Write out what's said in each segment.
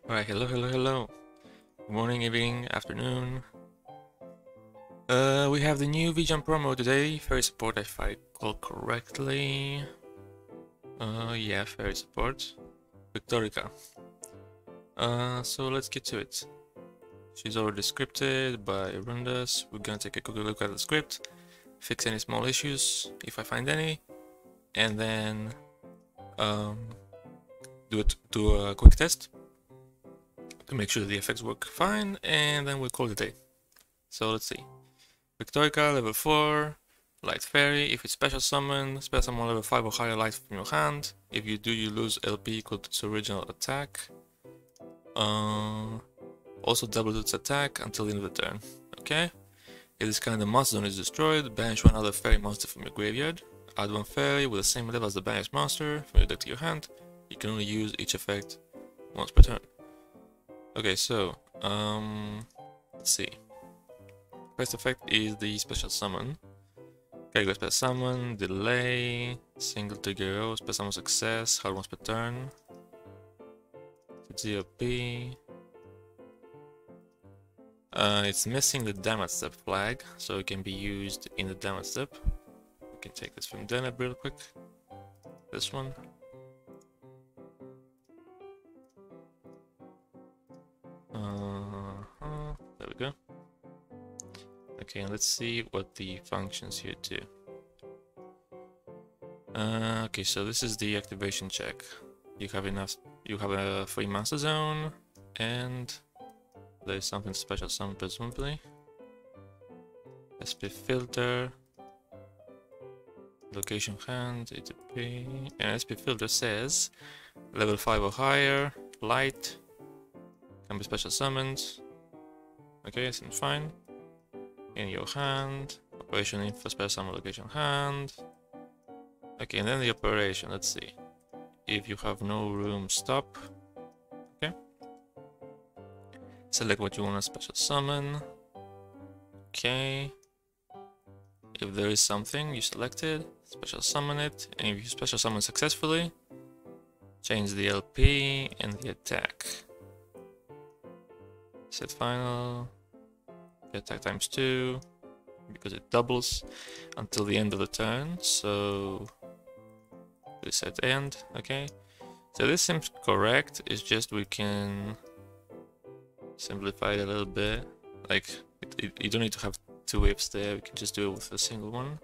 Alright, hello. Good morning, evening, afternoon. We have the new Vision promo today. Fairy support, if I recall correctly. Yeah, fairy support. Victorika. So let's get to it. She's already scripted by Rundas. We're gonna take a quick look at the script, fix any small issues, if I find any, and then do a quick test to make sure the effects work fine, and then we'll call it a day. So let's see. Victorika, level 4, light fairy. If it's special summon level 5 or higher light from your hand. If you do, you lose LP equal to its original attack. Also double its attack until the end of the turn. Okay? If this kind of monster zone is destroyed, banish one other fairy monster from your graveyard. Add one fairy with the same level as the banished monster from your deck to your hand. You can only use each effect once per turn. Okay, so, let's see. First effect is the special summon. Category special summon, delay, single trigger, special summon success, hard once per turn. GOP. It's missing the damage step flag, so it can be used in the damage step. We can take this from Deneb real quick. This one. There we go. Okay, let's see what the functions here do. Okay, so this is the activation check. You have a free master zone, and there's something special summon presumably. SP filter, location hand, EDOPro, and SP filter says level 5 or higher, light, can be special summoned. Okay, seems fine. In your hand, operation info special summon location hand. Okay, and then the operation, let's see. If you have no room, stop. Okay. Select what you want to special summon. Okay. If there is something you selected, special summon it. And if you special summon successfully, change the LP and the attack. Set final. The attack times 2, because it doubles until the end of the turn. So reset end. Okay, so this seems correct. It's just we can simplify it a little bit. Like you don't need to have two waves there. We can just do it with a single one,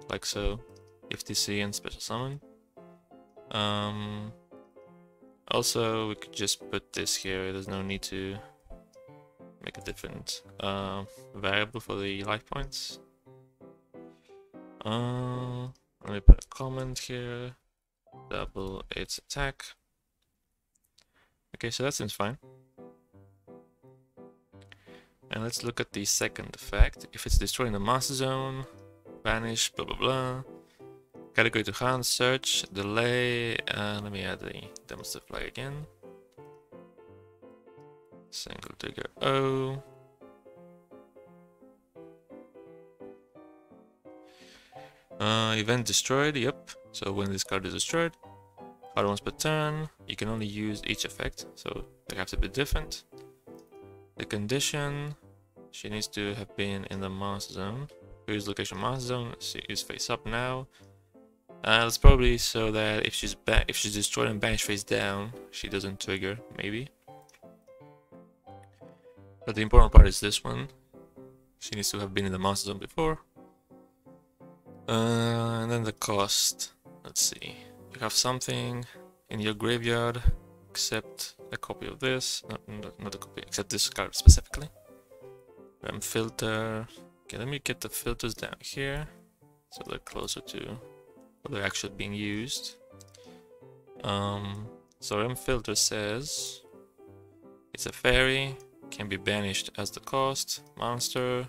like so. FTC and special summon. Also, we could just put this here. There's no need to make a different variable for the life points. Let me put a comment here. Double its attack. Okay, so that seems fine. And let's look at the second effect. If it's destroying the master zone, banish, blah blah blah. Category to hand, search, delay. Let me add the demonstrate flag again. Single trigger O. Event destroyed, yep. So when this card is destroyed, hard once per turn, you can only use each effect, so they have to be different. The condition, she needs to have been in the master zone. Here's location master zone, she is face up now. That's probably so that if she's destroyed and banished face down, she doesn't trigger, maybe. But the important part is this one. She needs to have been in the master zone before. And then the cost. Let's see. You have something in your graveyard, except a copy of this. Not a copy, except this card specifically. RAM filter. Okay, let me get the filters down here, so they're closer to what they're actually being used. So RAM filter says it's a fairy. Can be banished as the cost, monster,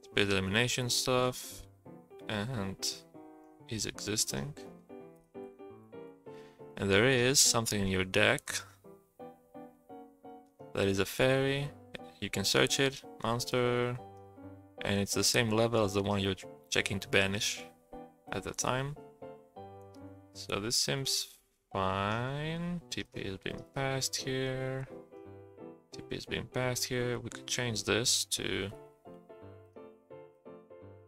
spirit elimination stuff, and is existing. And there is something in your deck that is a fairy. You can search it, monster, and it's the same level as the one you're checking to banish at the time. So this seems Fine. TP is being passed here. TP is being passed here. We could change this to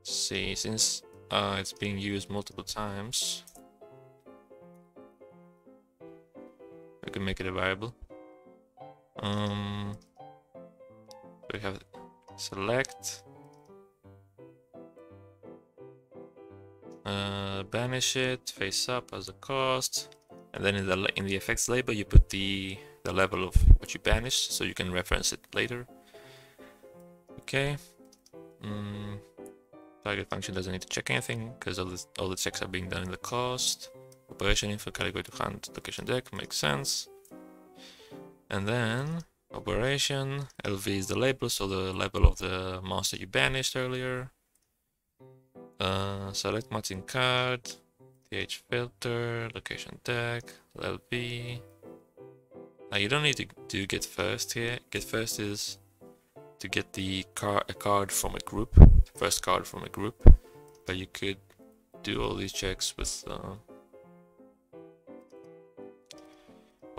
see, since it's being used multiple times. We can make it a variable. We have select, banish it face up as a cost, and then in the effects label you put the level of what you banished, so you can reference it later. Okay. Target function doesn't need to check anything because all the checks are being done in the cost. Operation info category to hunt location deck makes sense. And then operation LV is the label, so the label of the monster you banished earlier. Select Martin card, th filter, location deck, LV. Now you don't need to do get first here. Get first is to get a card from a group, first card from a group, but you could do all these checks with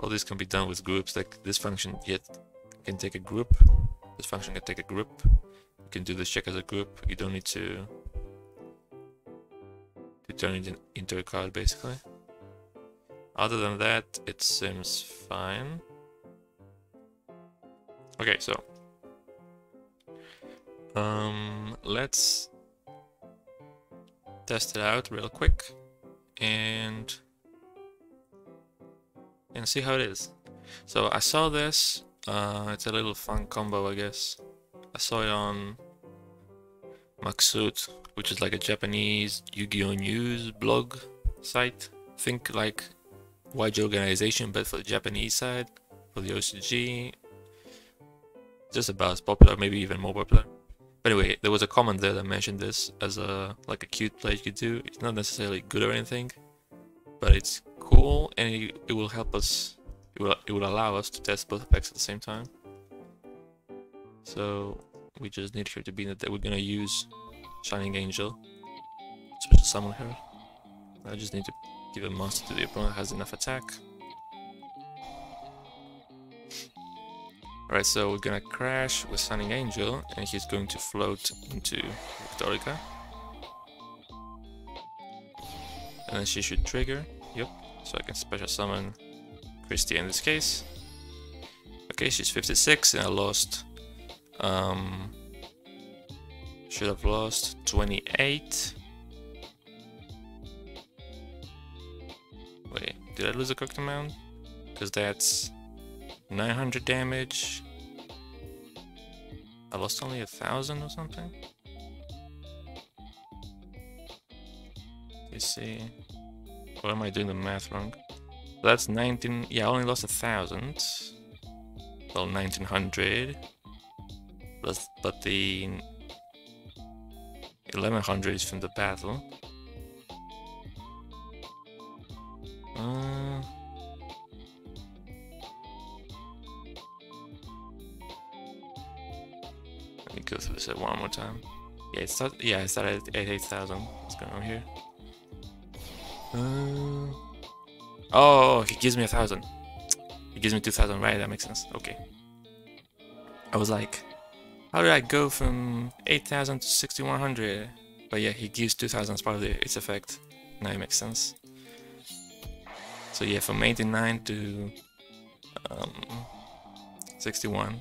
all this can be done with groups. Like this function can take a group, this function can take a group, you can do this check as a group. You don't need to turn it into a card basically. Other than that, it seems fine. Okay, so let's test it out real quick and see how it is. So I saw this, it's a little fun combo, I guess. I saw it on Maksut, which is like a Japanese Yu-Gi-Oh! News blog site. Think like YG organization, but for the Japanese side, for the OCG. Just about as popular, maybe even more popular. But anyway, there was a comment there that mentioned this as a like a cute play you could do. It's not necessarily good or anything, but it's cool, and it will help us. It will allow us to test both effects at the same time. So we just need here to be that we're gonna use Shining Angel, special summon her. I just need to give a monster to the opponent that has enough attack. Alright, so we're gonna crash with Shining Angel, and he's going to float into Victorika. And then she should trigger. Yep. So I can special summon Christie in this case. Okay, she's 56, and I lost. Should have lost 28. Wait, did I lose a correct amount? Because that's 900 damage. I lost only 1,000 or something. You see, or am I doing the math wrong? That's 19. Yeah, I only lost 1,000. Well, 1,900. But the 1,100 is from the battle. Let me go through this one more time. Yeah, I started at 8,000. What's going on here? Oh, he gives me 1,000. He gives me 2,000, right? That makes sense. Okay. I was like, how did I go from 8,000 to 6,100? But yeah, he gives 2,000 as part of its effect. Now it makes sense. So yeah, from 89 to 61.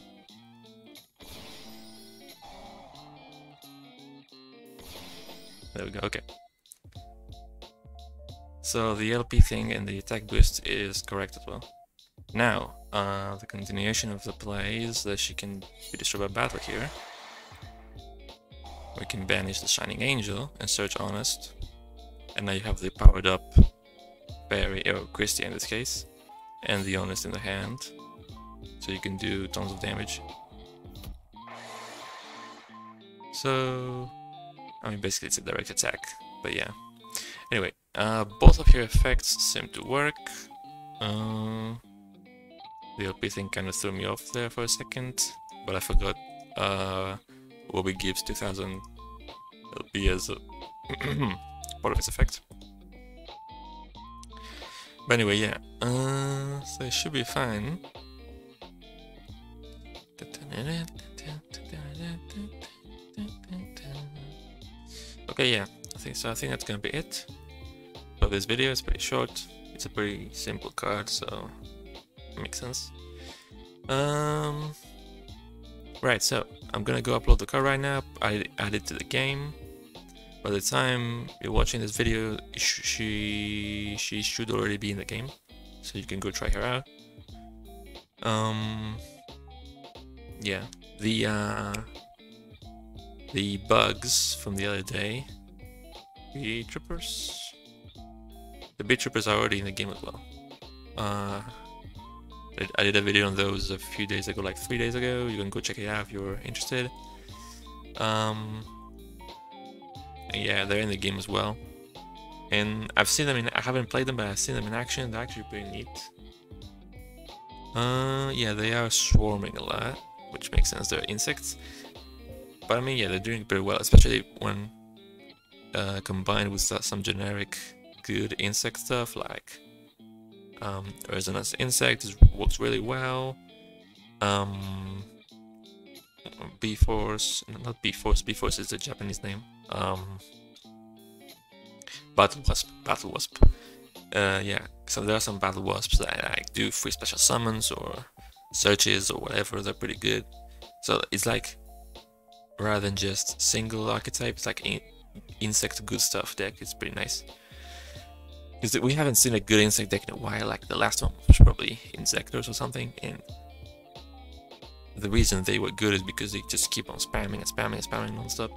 There we go, okay. So the LP thing and the attack boost is correct as well. Now, the continuation of the play is that she can be destroyed by battle here. We can banish the Shining Angel and search Honest. And now you have the powered up Barry, or Christie in this case, and the Honest in the hand. So you can do tons of damage. So, I mean, basically it's a direct attack, but yeah. Anyway, both of your effects seem to work. The LP thing kind of threw me off there for a second, but I forgot Obi gives 2,000 LP as a part of its effect. But anyway, yeah. So it should be fine. Okay, yeah. I think so. I think that's gonna be it for this video. It's pretty short. It's a pretty simple card, so it makes sense. Right. So I'm gonna go upload the card right now. I add it to the game. By the time you're watching this video, she should already be in the game, so you can go try her out. Yeah, the bugs from the other day, the troopers, the big troopers are already in the game as well. I did a video on those a few days ago, like 3 days ago. You can go check it out if you're interested. Yeah, they're in the game as well, and I've seen them I haven't played them, but I've seen them in action. They're actually pretty neat. Yeah, they are swarming a lot, which makes sense. They're insects, but I mean, yeah, they're doing pretty well, especially when combined with some generic good insect stuff like resonance insect works really well. B-Force, not B-Force, B-Force is the Japanese name. Battle Wasp. Yeah, so there are some Battle Wasps that like do free special summons or searches or whatever. They're pretty good. So it's like, rather than just single archetype, it's like insect good stuff deck. It's pretty nice. Because we haven't seen a good insect deck in a while. Like the last one was probably Insectors or something, and the reason they were good is because they just keep on spamming and spamming and spamming non-stop.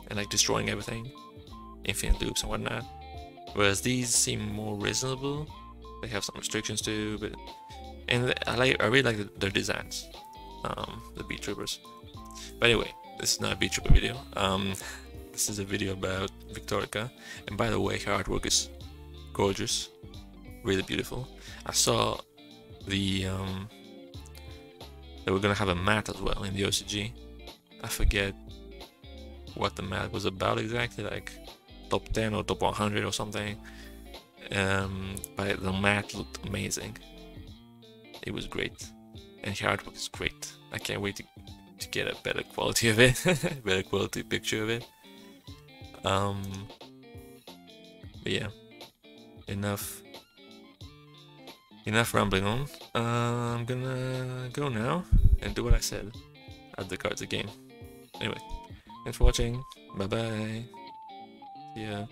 And like destroying everything, infinite loops and whatnot. Whereas these seem more reasonable. They have some restrictions too, but I really like their designs, the Beat Troopers. But anyway, this is not a Beat Trooper video. This is a video about Victorika, and by the way, her artwork is gorgeous, really beautiful. I saw they were gonna have a mat as well in the OCG. I forget what the mat was about exactly, like top 10 or top 100 or something. But the mat looked amazing. It was great, and her artwork is great. I can't wait to get a better quality of it, better quality picture of it. But yeah, enough rambling on. I'm gonna go now and do what I said, add the cards again. Anyway, thanks for watching. Bye bye. See ya.